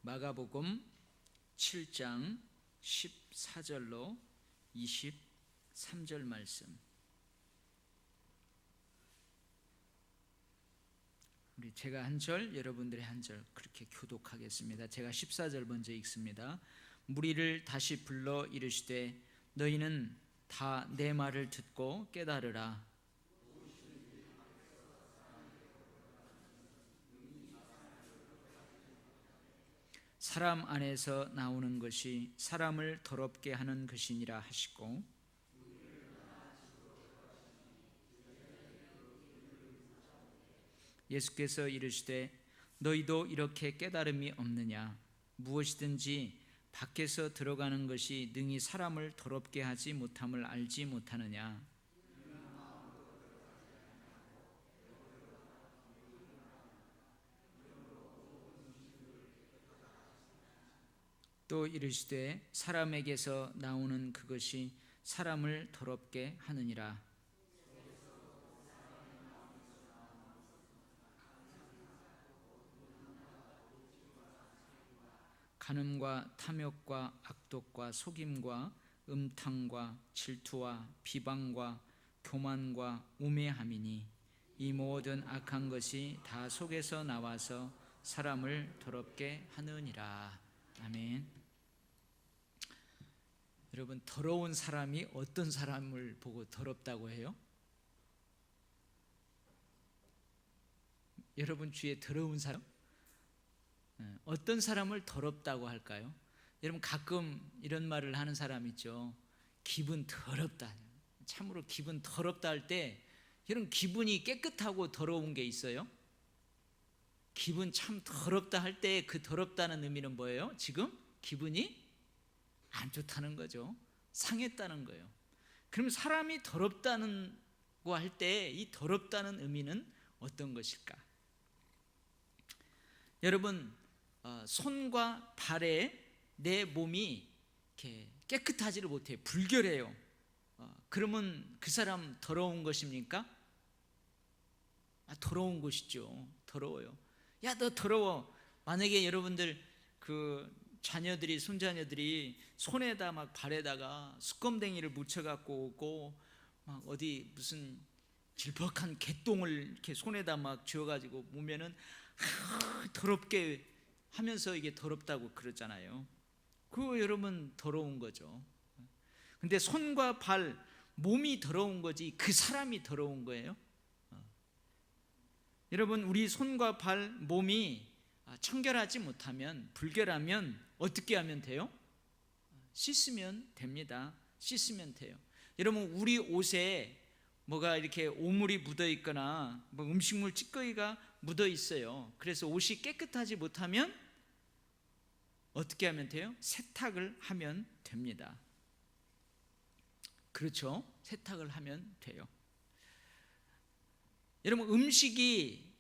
마가복음 7장 14절로 23절 말씀. 우리 제가 한 절, 여러분들이 한 절 그렇게 교독하겠습니다. 제가 14절 먼저 읽습니다. 무리를 다시 불러 이르시되 너희는 다 내 말을 듣고 깨달으라. 사람 안에서 나오는 것이 사람을 더럽게 하는 것이니라 하시고, 예수께서 이르시되 너희도 이렇게 깨달음이 없느냐? 무엇이든지 밖에서 들어가는 것이 능히 사람을 더럽게 하지 못함을 알지 못하느냐? 또 이르시되 사람에게서 나오는 그것이 사람을 더럽게 하느니라. 간음과 탐욕과 악독과 속임과 음탕과 질투와 비방과 교만과 우매함이니 이 모든 악한 것이 다 속에서 나와서 사람을 더럽게 하느니라. 아멘. 여러분, 더러운 사람이 어떤 사람을 보고 더럽다고 해요? 여러분 주위에 더러운 사람? 어떤 사람을 더럽다고 할까요? 여러분 가끔 이런 말을 하는 사람 있죠. 기분 더럽다. 참으로 기분 더럽다 할 때 여러분 기분이 깨끗하고 더러운 게 있어요? 기분 참 더럽다 할 때 그 더럽다는 의미는 뭐예요? 지금 기분이 안 좋다는 거죠. 상했다는 거예요. 그럼 사람이 더럽다는 거 할 때 이 더럽다는 의미는 어떤 것일까? 여러분 손과 발에 내 몸이 이렇게 깨끗하지를 못해요. 불결해요. 그러면 그 사람 더러운 것입니까? 더러운 것이죠. 더러워요. 야, 너 더러워. 만약에 여러분들 그 자녀들이, 손자녀들이 손에다 막 발에다가 수검댕이를 묻혀갖고 오고 막 어디 무슨 질퍽한 개똥을 이렇게 손에다 막 쥐어가지고 오면은 더럽게 하면서 이게 더럽다고 그러잖아요. 그거 여러분 더러운 거죠. 근데 손과 발, 몸이 더러운 거지 그 사람이 더러운 거예요. 여러분 우리 손과 발, 몸이 청결하지 못하면, 불결하면 어떻게 하면 돼요? 씻으면 됩니다. 씻으면 돼요. 여러분 우리 옷에 뭐가 이렇게 오물이 묻어 있거나 뭐 음식물 찌꺼기가 묻어 있어요. 그래서 옷이 깨끗하지 못하면 어떻게 하면 돼요? 세탁을 하면 됩니다. 그렇죠? 세탁을 하면 돼요. 여러분 음식이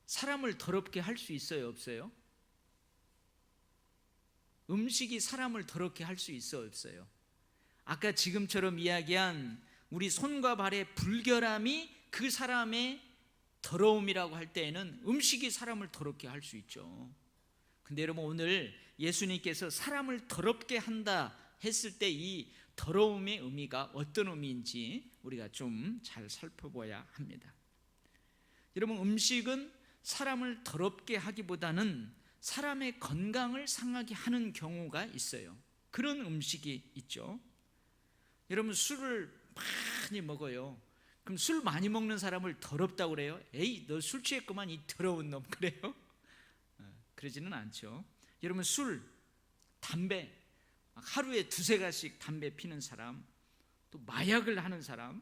사람을 더럽게 할 수 있어요, 없어요? 음식이 사람을 더럽게 할 수 있어요, 없어요? 아까 지금처럼 이야기한 우리 손과 발의 불결함이 그 사람의 더러움이라고 할 때에는 음식이 사람을 더럽게 할 수 있죠. 근데 여러분 오늘 예수님께서 사람을 더럽게 한다 했을 때 이 더러움의 의미가 어떤 의미인지 우리가 좀 잘 살펴봐야 합니다. 여러분 음식은 사람을 더럽게 하기보다는 사람의 건강을 상하게 하는 경우가 있어요. 그런 음식이 있죠. 여러분 술을 많이 먹어요. 그럼 술 많이 먹는 사람을 더럽다고 그래요? 에이 너 술 취했구만 이 더러운 놈, 그래요? 그러지는 않죠. 여러분 술, 담배, 하루에 두세 가지씩 담배 피는 사람, 또 마약을 하는 사람,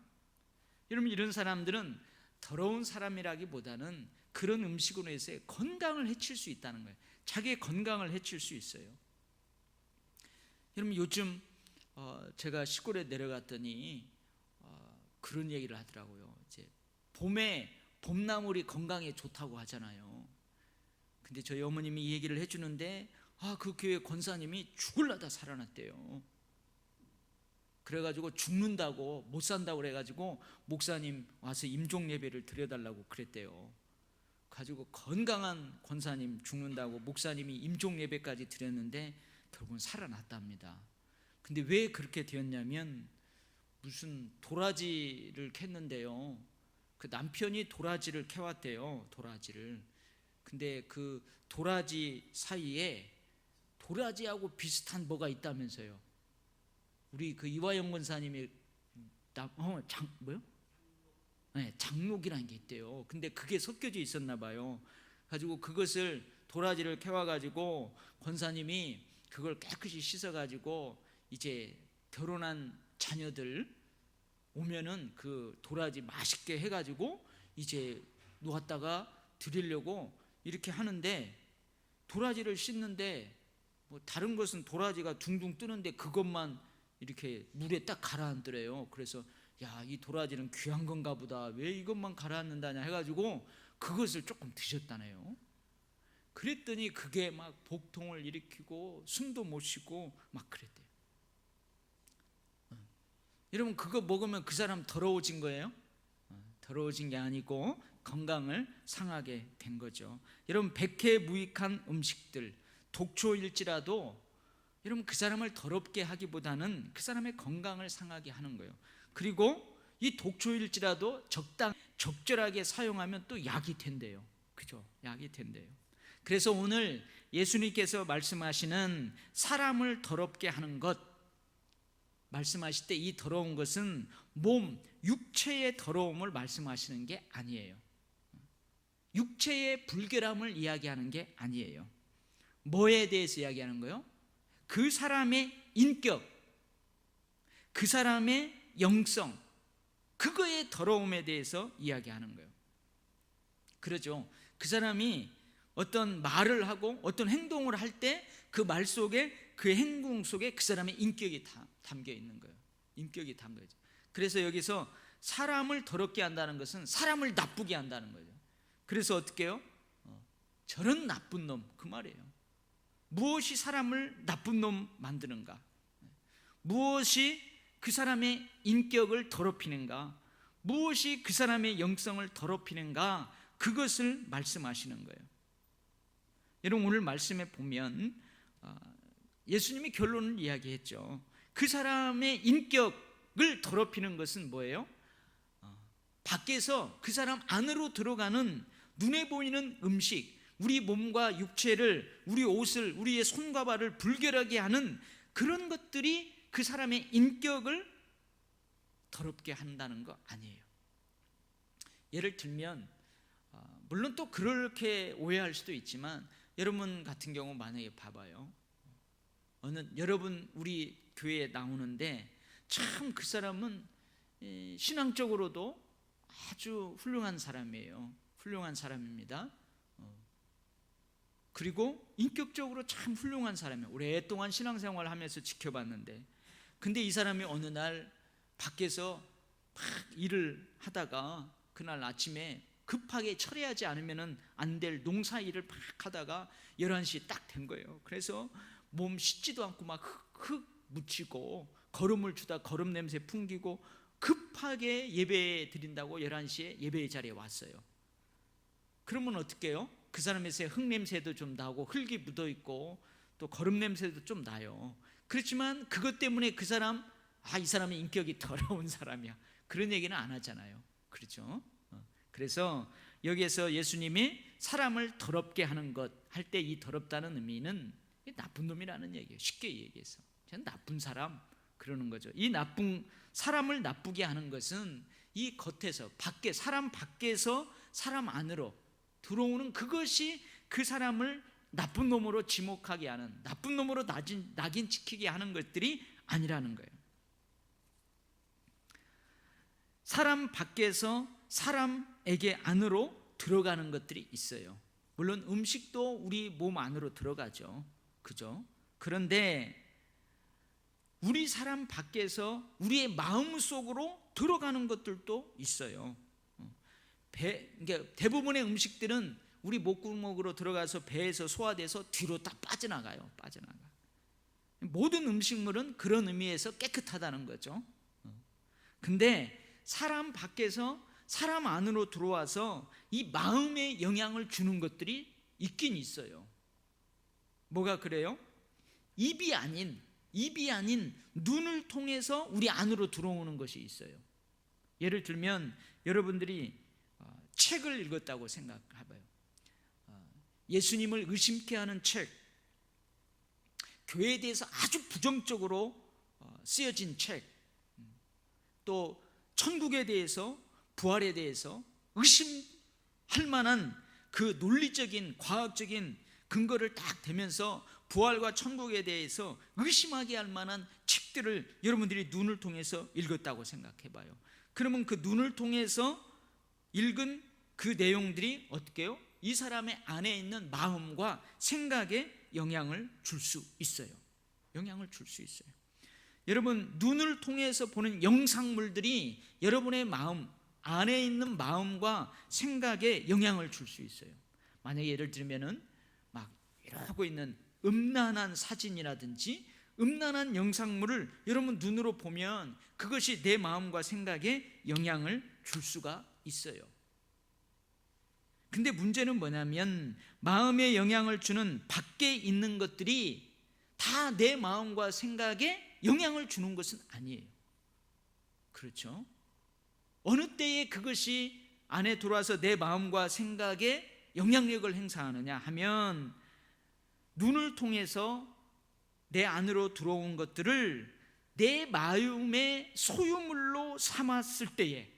여러분 이런 사람들은 더러운 사람이라기보다는 그런 음식으로 해서 건강을 해칠 수 있다는 거예요. 자기의 건강을 해칠 수 있어요. 여러분 요즘 제가 시골에 내려갔더니 그런 얘기를 하더라고요. 이제 봄에 봄나물이 건강에 좋다고 하잖아요. 근데 저희 어머님이 이 얘기를 해주는데 그 교회 권사님이 죽을라다 살아났대요. 그래가지고 죽는다고, 못 산다고 그래가지고 목사님 와서 임종 예배를 드려달라고 그랬대요. 가지고 건강한 권사님 죽는다고 목사님이 임종 예배까지 드렸는데 결국은 살아났답니다. 근데 왜 그렇게 되었냐면 무슨 도라지를 캤는데요, 그 남편이 도라지를 캐왔대요. 도라지를. 근데 그 도라지 사이에 도라지하고 비슷한 뭐가 있다면서요. 우리 그 이화영 권사님이 뭐요? 네, 장록이라는 게 있대요. 근데 그게 섞여져 있었나 봐요. 가지고 그것을 도라지를 캐와 가지고 권사님이 그걸 깨끗이 씻어 가지고 이제 결혼한 자녀들 오면은 그 도라지 맛있게 해 가지고 이제 놓았다가 드리려고 이렇게 하는데, 도라지를 씻는데 뭐 다른 것은 도라지가 둥둥 뜨는데 그것만 이렇게 물에 딱 가라앉더래요. 그래서 야, 이 도라지는 귀한 건가 보다, 왜 이것만 가라앉는다냐 해가지고 그것을 조금 드셨다네요. 그랬더니 그게 막 복통을 일으키고 숨도 못 쉬고 막 그랬대요. 여러분, 그거 먹으면 그 사람 더러워진 거예요? 더러워진 게 아니고 건강을 상하게 된 거죠. 여러분, 백해무익한 음식들, 독초일지라도 여러분 그 사람을 더럽게 하기보다는 그 사람의 건강을 상하게 하는 거예요. 그리고 이 독초일지라도 적절하게 사용하면 또 약이 된대요. 그죠? 약이 된대요. 그래서 오늘 예수님께서 말씀하시는 사람을 더럽게 하는 것, 말씀하실 때 이 더러운 것은 몸, 육체의 더러움을 말씀하시는 게 아니에요. 육체의 불결함을 이야기하는 게 아니에요. 뭐에 대해서 이야기하는 거예요? 그 사람의 인격, 그 사람의 영성, 그거의 더러움에 대해서 이야기하는 거예요. 그러죠. 그 사람이 어떤 말을 하고 어떤 행동을 할 때 그 말 속에, 그 행동 속에 그 사람의 인격이 담겨 있는 거예요. 인격이 담겨 있죠. 그래서 여기서 사람을 더럽게 한다는 것은 사람을 나쁘게 한다는 거죠. 그래서 어떻게 해요? 저런 나쁜 놈, 그 말이에요. 무엇이 사람을 나쁜 놈 만드는가? 무엇이 그 사람의 인격을 더럽히는가? 무엇이 그 사람의 영성을 더럽히는가? 그것을 말씀하시는 거예요. 여러분, 오늘 말씀에 보면 예수님이 결론을 이야기했죠. 그 사람의 인격을 더럽히는 것은 뭐예요? 밖에서 그 사람 안으로 들어가는 눈에 보이는 음식, 우리 몸과 육체를, 우리 옷을, 우리의 손과 발을 불결하게 하는 그런 것들이 그 사람의 인격을 더럽게 한다는 거 아니에요. 예를 들면 물론 또 그렇게 오해할 수도 있지만, 여러분 같은 경우 만약에 봐봐요. 여러분 우리 교회에 나오는데 참 그 사람은 신앙적으로도 아주 훌륭한 사람이에요. 훌륭한 사람입니다. 그리고 인격적으로 참 훌륭한 사람이에요. 오랫동안 신앙생활을 하면서 지켜봤는데, 근데 이 사람이 어느 날 밖에서 막 일을 하다가 그날 아침에 급하게 처리하지 않으면 안 될 농사 일을 막 하다가 11시 딱 된 거예요. 그래서 몸 씻지도 않고 막 흙 묻히고 거름을 주다 거름 냄새 풍기고 급하게 예배 드린다고 11시에 예배 자리에 왔어요. 그러면 어떻게 해요? 그 사람에서 흙 냄새도 좀 나고 흙이 묻어 있고 또 거름 냄새도 좀 나요. 그렇지만 그것 때문에 그 사람, 이 사람의 인격이 더러운 사람이야, 그런 얘기는 안 하잖아요. 그렇죠? 그래서 여기에서 예수님이 사람을 더럽게 하는 것 할 때 이 더럽다는 의미는 나쁜 놈이라는 얘기예요. 쉽게 얘기해서 저는 나쁜 사람, 그러는 거죠. 이 나쁜 사람을 나쁘게 하는 것은 이 겉에서, 밖에, 사람 밖에서 사람 안으로 들어오는 그것이 그 사람을 나쁜 놈으로 지목하게 하는, 나쁜 놈으로 낙인 찍히게 하는 것들이 아니라는 거예요. 사람 밖에서 사람에게 안으로 들어가는 것들이 있어요. 물론 음식도 우리 몸 안으로 들어가죠. 그죠? 그런데 우리 사람 밖에서 우리의 마음 속으로 들어가는 것들도 있어요. 그러니까 대부분의 음식들은 우리 목구멍으로 들어가서 배에서 소화돼서 뒤로 딱 빠져나가요. 모든 음식물은 그런 의미에서 깨끗하다는 거죠. 근데 사람 밖에서 사람 안으로 들어와서 이 마음에 영향을 주는 것들이 있긴 있어요. 뭐가 그래요? 입이 아닌 눈을 통해서 우리 안으로 들어오는 것이 있어요. 예를 들면 여러분들이 책을 읽었다고 생각해봐요. 예수님을 의심케 하는 책, 교회에 대해서 아주 부정적으로 쓰여진 책, 또 천국에 대해서, 부활에 대해서 의심할 만한 그 논리적인 과학적인 근거를 딱 대면서 부활과 천국에 대해서 의심하게 할 만한 책들을 여러분들이 눈을 통해서 읽었다고 생각해봐요. 그러면 그 눈을 통해서 읽은 그 내용들이 어떻게 해요? 이 사람의 안에 있는 마음과 생각에 영향을 줄 수 있어요. 영향을 줄 수 있어요. 여러분, 눈을 통해서 보는 영상물들이 여러분의 마음 안에 있는 마음과 생각에 영향을 줄 수 있어요. 만약에 예를 들면은 막 이러고 있는 음란한 사진이라든지 음란한 영상물을 여러분 눈으로 보면 그것이 내 마음과 생각에 영향을 줄 수가 있어요. 근데 문제는 뭐냐면 마음에 영향을 주는 밖에 있는 것들이 다 내 마음과 생각에 영향을 주는 것은 아니에요. 그렇죠? 어느 때에 그것이 안에 들어와서 내 마음과 생각에 영향력을 행사하느냐 하면 눈을 통해서 내 안으로 들어온 것들을 내 마음의 소유물로 삼았을 때에,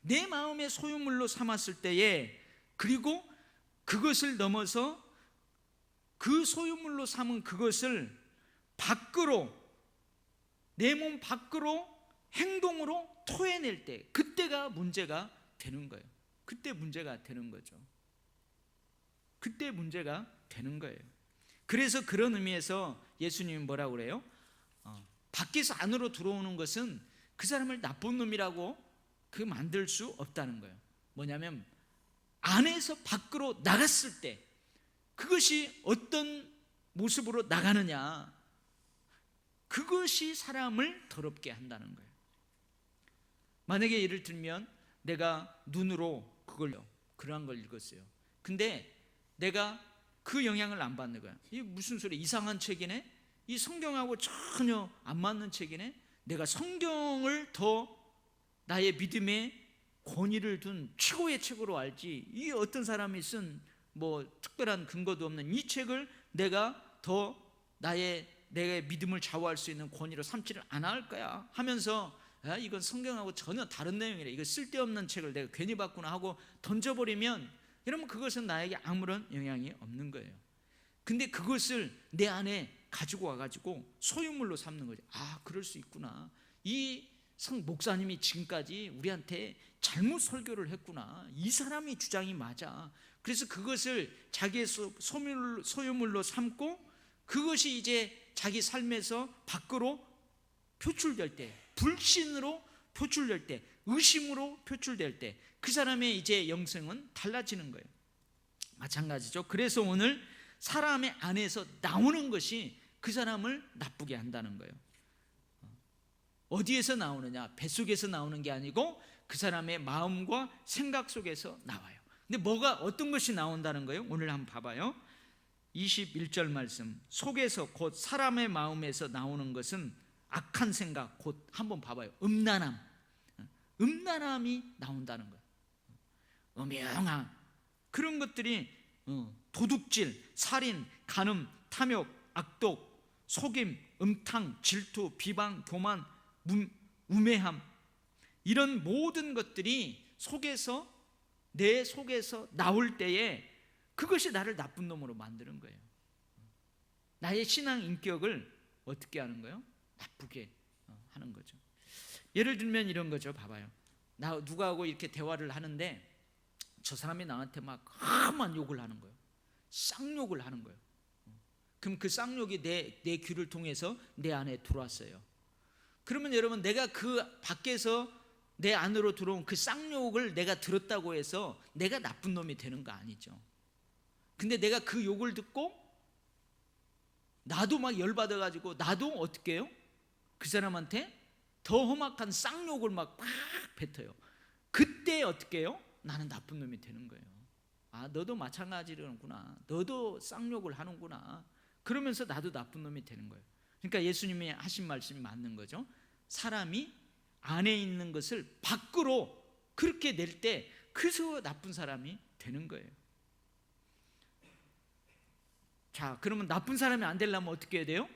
내 마음의 소유물로 삼았을 때에, 그리고 그것을 넘어서 그 소유물로 삼은 그것을 밖으로, 내 몸 밖으로 행동으로 토해낼 때, 그때가 문제가 되는 거예요. 그때 문제가 되는 거죠. 그때 문제가 되는 거예요. 그래서 그런 의미에서 예수님이 뭐라고 그래요? 밖에서 안으로 들어오는 것은 그 사람을 나쁜 놈이라고 만들 수 없다는 거예요. 뭐냐면 안에서 밖으로 나갔을 때 그것이 어떤 모습으로 나가느냐, 그것이 사람을 더럽게 한다는 거예요. 만약에 예를 들면 내가 눈으로 그러한 걸 읽었어요. 근데 내가 그 영향을 안 받는 거야. 이게 무슨 소리, 이상한 책이네? 이 성경하고 전혀 안 맞는 책이네? 내가 성경을 더 나의 믿음에 권위를 둔 최고의 책으로 알지, 이 어떤 사람이 쓴 뭐 특별한 근거도 없는 이 책을 내가 더 나의 믿음을 좌우할 수 있는 권위로 삼지를 않을 거야 하면서 이건 성경하고 전혀 다른 내용이래, 이거 쓸데없는 책을 내가 괜히 봤구나 하고 던져버리면 여러분 그것은 나에게 아무런 영향이 없는 거예요. 근데 그것을 내 안에 가지고 와가지고 소유물로 삼는 거죠. 아, 그럴 수 있구나, 이 목사님이 지금까지 우리한테 잘못 설교를 했구나, 이 사람이 주장이 맞아. 그래서 그것을 자기의 소유물로 삼고 그것이 이제 자기 삶에서 밖으로 표출될 때, 불신으로 표출될 때, 의심으로 표출될 때 그 사람의 이제 영성은 달라지는 거예요. 마찬가지죠. 그래서 오늘 사람의 안에서 나오는 것이 그 사람을 나쁘게 한다는 거예요. 어디에서 나오느냐? 뱃속에서 나오는 게 아니고 그 사람의 마음과 생각 속에서 나와요. 근데 어떤 것이 나온다는 거예요? 오늘 한번 봐봐요. 21절 말씀, 속에서 곧 사람의 마음에서 나오는 것은 악한 생각, 곧 한번 봐봐요. 음란함이 나온다는 거예요. 음영함, 그런 것들이 도둑질, 살인, 간음, 탐욕, 악독, 속임, 음탕, 질투, 비방, 교만, 우매함, 이런 모든 것들이 내 속에서 나올 때에 그것이 나를 나쁜 놈으로 만드는 거예요. 나의 신앙 인격을 어떻게 하는 거예요? 나쁘게 하는 거죠. 예를 들면 이런 거죠. 봐봐요. 누구하고 이렇게 대화를 하는데 저 사람이 나한테 막 험한 욕을 하는 거예요. 쌍욕을 하는 거예요. 그럼 그 쌍욕이 내 귀를 통해서 내 안에 들어왔어요. 그러면 여러분, 내가 그 밖에서 내 안으로 들어온 그 쌍욕을 내가 들었다고 해서 내가 나쁜 놈이 되는 거 아니죠. 근데 내가 그 욕을 듣고 나도 막 열받아가지고 나도 어떻게 해요? 그 사람한테 더 험악한 쌍욕을 막 팍 뱉어요. 그때 어떻게 해요? 나는 나쁜 놈이 되는 거예요. 아, 너도 마찬가지로구나. 너도 쌍욕을 하는구나. 그러면서 나도 나쁜 놈이 되는 거예요. 그러니까 예수님이 하신 말씀이 맞는 거죠. 사람이 안에 있는 것을 밖으로 그렇게 낼 때 그래서 나쁜 사람이 되는 거예요. 자, 그러면 나쁜 사람이 안 되려면 어떻게 해야 돼요?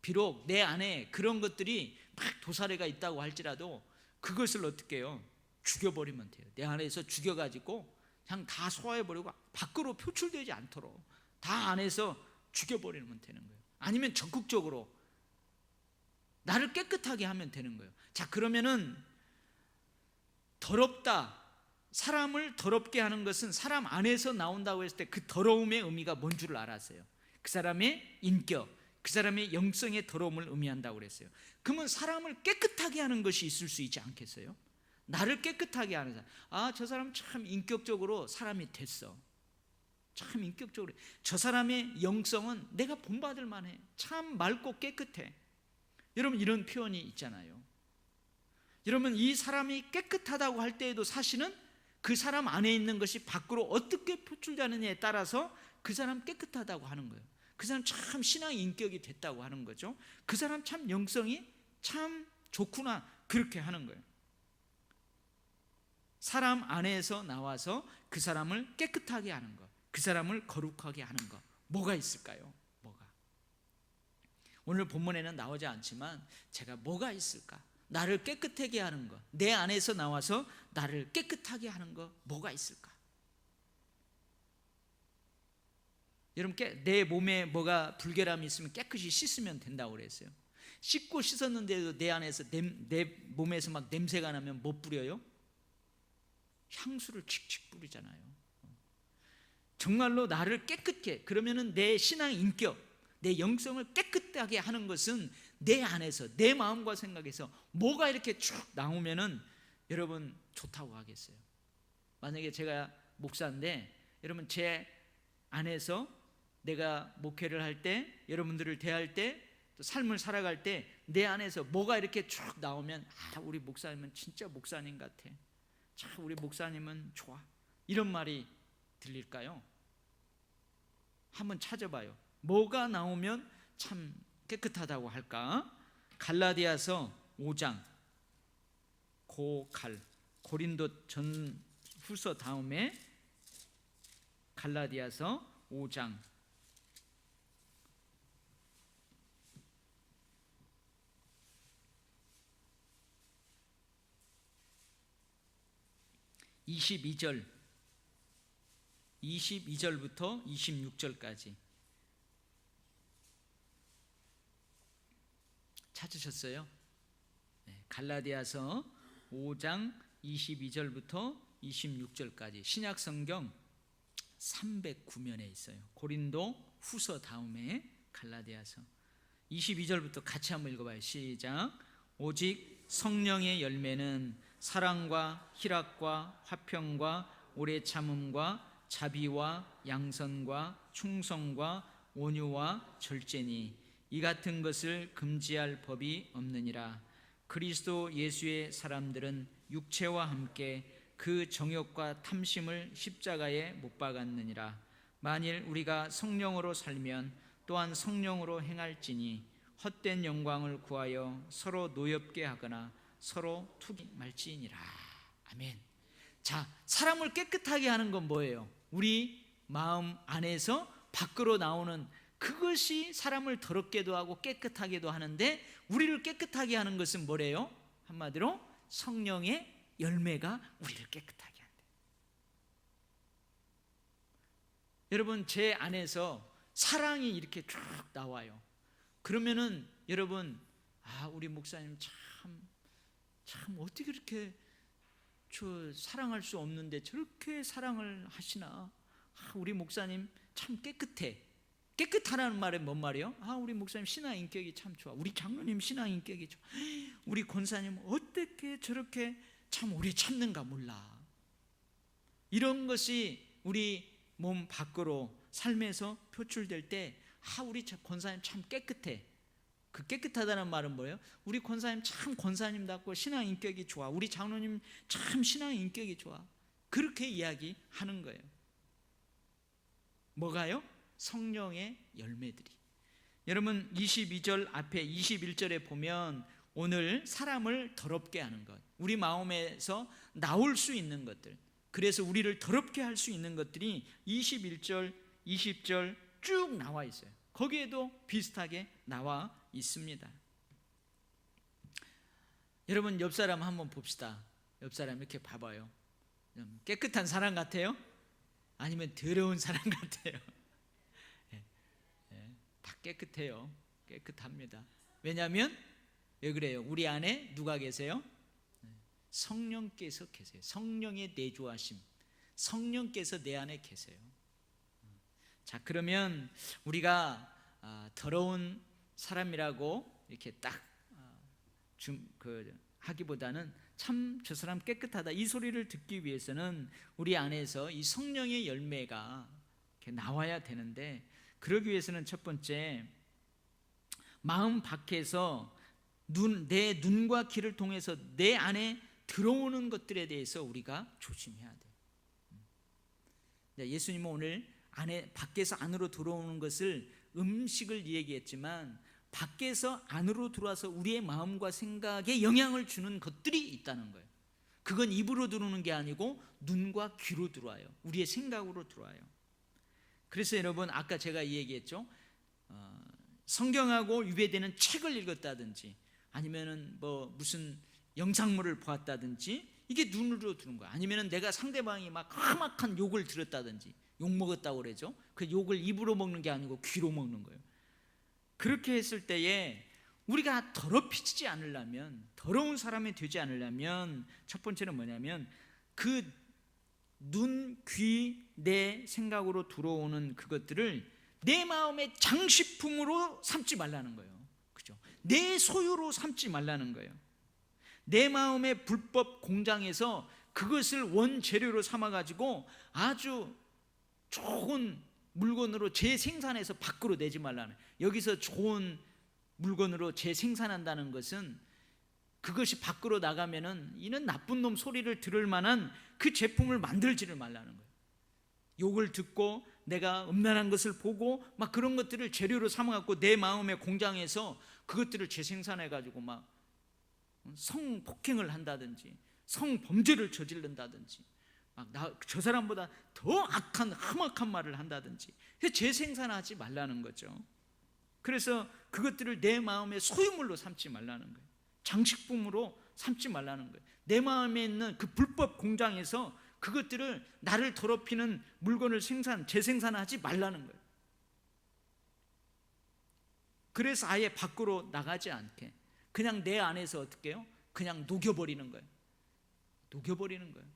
비록 내 안에 그런 것들이 막 도사리가 있다고 할지라도 그것을 어떻게 해요? 죽여버리면 돼요. 내 안에서 죽여가지고 그냥 다 소화해버리고 밖으로 표출되지 않도록 다 안에서 죽여버리면 되는 거예요. 아니면 적극적으로 나를 깨끗하게 하면 되는 거예요. 자, 그러면은 더럽다, 사람을 더럽게 하는 것은 사람 안에서 나온다고 했을 때 그 더러움의 의미가 뭔 줄 알았어요. 그 사람의 인격, 그 사람의 영성의 더러움을 의미한다고 그랬어요. 그러면 사람을 깨끗하게 하는 것이 있을 수 있지 않겠어요? 나를 깨끗하게 하는 사람. 아, 저 사람 참 인격적으로 사람이 됐어. 참 인격적으로. 저 사람의 영성은 내가 본받을 만해. 참 맑고 깨끗해. 여러분, 이런 표현이 있잖아요. 여러분, 이 사람이 깨끗하다고 할 때에도 사실은 그 사람 안에 있는 것이 밖으로 어떻게 표출되느냐에 따라서 그 사람 깨끗하다고 하는 거예요. 그 사람 참 신앙의 인격이 됐다고 하는 거죠. 그 사람 참 영성이 참 좋구나, 그렇게 하는 거예요. 사람 안에서 나와서 그 사람을 깨끗하게 하는 것, 그 사람을 거룩하게 하는 것, 뭐가 있을까요? 뭐가? 오늘 본문에는 나오지 않지만 제가 뭐가 있을까? 나를 깨끗하게 하는 것, 내 안에서 나와서 나를 깨끗하게 하는 것, 뭐가 있을까? 여러분, 내 몸에 뭐가 불결함이 있으면 깨끗이 씻으면 된다고 그랬어요. 씻고 씻었는데도 내 안에서 내 몸에서 막 냄새가 나면 뭐 뿌려요? 향수를 칙칙 뿌리잖아요. 정말로 나를 깨끗해, 그러면은 내 신앙 인격, 내 영성을 깨끗하게 하는 것은 내 안에서, 내 마음과 생각에서 뭐가 이렇게 쭉 나오면은 여러분 좋다고 하겠어요. 만약에 제가 목사인데 여러분, 제 안에서 내가 목회를 할 때, 여러분들을 대할 때, 또 삶을 살아갈 때 내 안에서 뭐가 이렇게 쭉 나오면, 아, 우리 목사님은 진짜 목사님 같아, 참 우리 목사님은 좋아, 이런 말이 들릴까요? 한번 찾아봐요. 뭐가 나오면 참 깨끗하다고 할까? 갈라디아서 5장, 고린도 전 후서 다음에 갈라디아서 5장 22절부터 26절까지 찾으셨어요? 네, 갈라디아서 5장 22절부터 26절까지 신약 성경 309면에 있어요. 고린도 후서 다음에 갈라디아서 22절부터 같이 한번 읽어봐요. 시작. 오직 성령의 열매는 사랑과 희락과 화평과 오래 참음과 자비와 양선과 충성과 온유와 절제니 이 같은 것을 금지할 법이 없느니라. 그리스도 예수의 사람들은 육체와 함께 그 정욕과 탐심을 십자가에 못 박았느니라. 만일 우리가 성령으로 살면 또한 성령으로 행할지니 헛된 영광을 구하여 서로 노엽게 하거나 서로 투기 말지니라. 아멘. 자, 사람을 깨끗하게 하는 건 뭐예요? 우리 마음 안에서 밖으로 나오는 그것이 사람을 더럽게도 하고 깨끗하게도 하는데, 우리를 깨끗하게 하는 것은 뭐래요? 한마디로 성령의 열매가 우리를 깨끗하게 한대. 여러분, 제 안에서 사랑이 이렇게 쭉 나와요. 그러면은 여러분, 아, 우리 목사님 참 어떻게 그렇게 저 사랑할 수 없는데 저렇게 사랑을 하시나? 아, 우리 목사님 참 깨끗해. 깨끗하라는 말은 뭔 말이에요? 아, 우리 목사님 신앙 인격이 참 좋아. 우리 장로님 신앙 인격이 좋아. 우리 권사님 어떻게 저렇게 참 오래 참는가 몰라. 이런 것이 우리 몸 밖으로 삶에서 표출될 때, 아, 우리 권사님 참 깨끗해. 그 깨끗하다는 말은 뭐예요? 우리 권사님 참 권사님답고 신앙 인격이 좋아. 우리 장로님 참 신앙 인격이 좋아. 그렇게 이야기하는 거예요. 뭐가요? 성령의 열매들이. 여러분 22절 앞에 21절에 보면 오늘 사람을 더럽게 하는 것, 우리 마음에서 나올 수 있는 것들, 그래서 우리를 더럽게 할 수 있는 것들이 21절, 20절 쭉 나와 있어요. 거기에도 비슷하게 나와 있습니다. 여러분 옆 사람 한번 봅시다. 옆 사람 이렇게 봐봐요. 깨끗한 사람 같아요? 아니면 더러운 사람 같아요? 다 깨끗해요. 깨끗합니다. 왜냐하면 왜 그래요? 우리 안에 누가 계세요? 성령께서 계세요. 성령의 내주하심, 성령께서 내 안에 계세요. 자, 그러면 우리가 더러운 사람이라고 이렇게 딱 하기보다는 참 저 사람 깨끗하다 이 소리를 듣기 위해서는 우리 안에서 이 성령의 열매가 이렇게 나와야 되는데, 그러기 위해서는 첫 번째, 마음 밖에서 내 눈과 귀를 통해서 내 안에 들어오는 것들에 대해서 우리가 조심해야 돼요. 예수님은 오늘 밖에서 안으로 들어오는 것을 음식을 얘기했지만, 밖에서 안으로 들어와서 우리의 마음과 생각에 영향을 주는 것들이 있다는 거예요. 그건 입으로 들어오는 게 아니고 눈과 귀로 들어와요. 우리의 생각으로 들어와요. 그래서 여러분 아까 제가 얘기했죠. 성경하고 유배되는 책을 읽었다든지 아니면은 뭐 무슨 영상물을 보았다든지 이게 눈으로 들은 거야. 아니면은 내가 상대방이 막 험악한 욕을 들었다든지, 욕 먹었다고 그러죠. 그 욕을 입으로 먹는 게 아니고 귀로 먹는 거예요. 그렇게 했을 때에 우리가 더럽히지 않으려면, 더러운 사람이 되지 않으려면 첫 번째는 뭐냐면 그 눈, 귀, 내 생각으로 들어오는 그것들을 내 마음의 장식품으로 삼지 말라는 거예요. 그죠? 내 소유로 삼지 말라는 거예요. 내 마음의 불법 공장에서 그것을 원재료로 삼아가지고 아주 좋은 물건으로 재생산해서 밖으로 내지 말라는 거예요. 여기서 좋은 물건으로 재생산한다는 것은 그것이 밖으로 나가면은 이는 나쁜 놈 소리를 들을 만한 그 제품을 만들지를 말라는 거예요. 욕을 듣고 내가 음란한 것을 보고 막 그런 것들을 재료로 삼아갖고 내 마음의 공장에서 그것들을 재생산해가지고 막 성폭행을 한다든지 성범죄를 저지른다든지 막 저 사람보다 더 악한 험악한 말을 한다든지 재생산하지 말라는 거죠. 그래서 그것들을 내 마음의 소유물로 삼지 말라는 거예요. 장식품으로 삼지 말라는 거예요. 내 마음에 있는 그 불법 공장에서 그것들을 나를 더럽히는 물건을 재생산하지 말라는 거예요. 그래서 아예 밖으로 나가지 않게 그냥 내 안에서 어떻게 해요? 그냥 녹여버리는 거예요. 녹여버리는 거예요.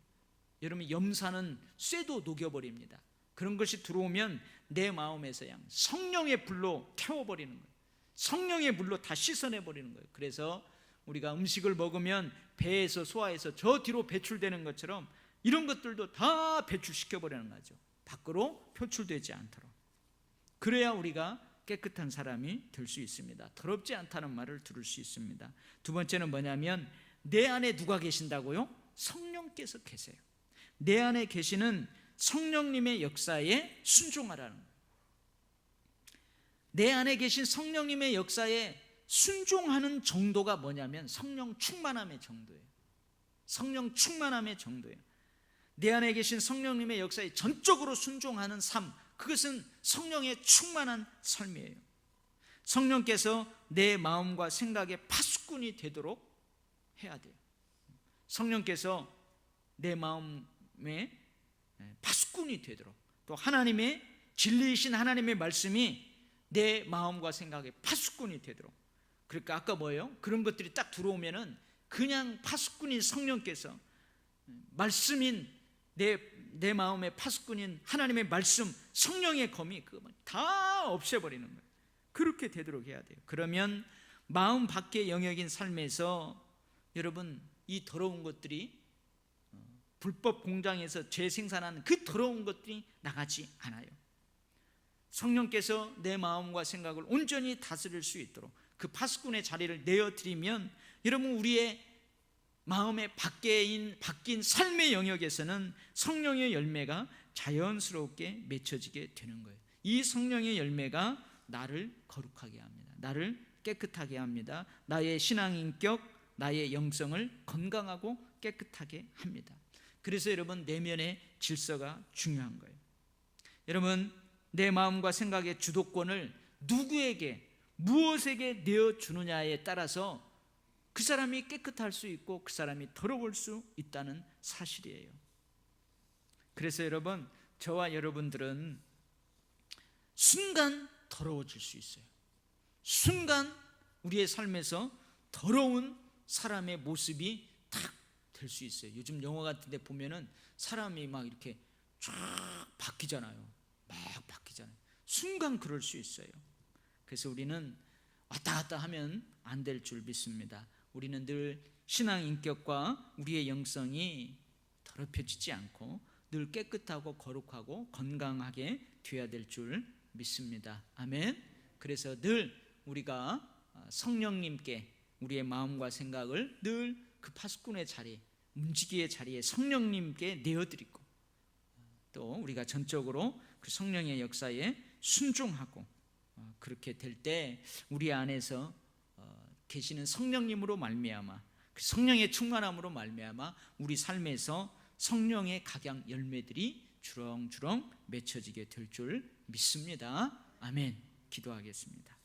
여러분 염산은 쇠도 녹여버립니다. 그런 것이 들어오면 내 마음에서 그냥 성령의 불로 태워버리는 거예요. 성령의 불로 다 씻어내버리는 거예요. 그래서 우리가 음식을 먹으면 배에서 소화해서 저 뒤로 배출되는 것처럼 이런 것들도 다 배출시켜버리는 거죠. 밖으로 표출되지 않도록. 그래야 우리가 깨끗한 사람이 될 수 있습니다. 더럽지 않다는 말을 들을 수 있습니다. 두 번째는 뭐냐면 내 안에 누가 계신다고요? 성령께서 계세요. 내 안에 계시는 성령님의 역사에 순종하라는 거예요. 내 안에 계신 성령님의 역사에 순종하는 정도가 뭐냐면 성령 충만함의 정도예요. 성령 충만함의 정도예요. 내 안에 계신 성령님의 역사에 전적으로 순종하는 삶, 그것은 성령의 충만한 삶이에요. 성령께서 내 마음과 생각의 파수꾼이 되도록 해야 돼요. 성령께서 내 마음의 파수꾼이 되도록, 또 하나님의 진리이신 하나님의 말씀이 내 마음과 생각의 파수꾼이 되도록. 그러니까 아까 뭐예요? 그런 것들이 딱 들어오면은 그냥 파수꾼인 성령께서 말씀인 내 마음의 파수꾼인 하나님의 말씀, 성령의 검이 그거 다 없애버리는 거예요. 그렇게 되도록 해야 돼요. 그러면 마음 밖의 영역인 삶에서 여러분 이 더러운 것들이 불법 공장에서 재생산하는 그 더러운 것들이 나가지 않아요. 성령께서 내 마음과 생각을 온전히 다스릴 수 있도록, 그 파수꾼의 자리를 내어드리면 여러분 우리의 마음의 바뀐 삶의 영역에서는 성령의 열매가 자연스럽게 맺혀지게 되는 거예요. 이 성령의 열매가 나를 거룩하게 합니다. 나를 깨끗하게 합니다. 나의 신앙 인격, 나의 영성을 건강하고 깨끗하게 합니다. 그래서 여러분 내면의 질서가 중요한 거예요. 여러분 내 마음과 생각의 주도권을 누구에게 무엇에게 내어주느냐에 따라서 그 사람이 깨끗할 수 있고 그 사람이 더러울 수 있다는 사실이에요. 그래서 여러분 저와 여러분들은 순간 더러워질 수 있어요. 순간 우리의 삶에서 더러운 사람의 모습이 탁 될 수 있어요. 요즘 영화 같은 데 보면은 사람이 막 이렇게 쫙 바뀌잖아요. 막 바뀌잖아요. 순간 그럴 수 있어요. 그래서 우리는 왔다 갔다 하면 안 될 줄 믿습니다. 우리는 늘 신앙 인격과 우리의 영성이 더럽혀지지 않고 늘 깨끗하고 거룩하고 건강하게 되어야 될 줄 믿습니다. 아멘. 그래서 늘 우리가 성령님께 우리의 마음과 생각을 늘 그 파수꾼의 자리, 움직이의 자리에 성령님께 내어드리고 또 우리가 전적으로 그 성령의 역사에 순종하고 그렇게 될 때 우리 안에서 계시는 성령님으로 말미암아 그 성령의 충만함으로 말미암아 우리 삶에서 성령의 각양 열매들이 주렁주렁 맺혀지게 될 줄 믿습니다. 아멘. 기도하겠습니다.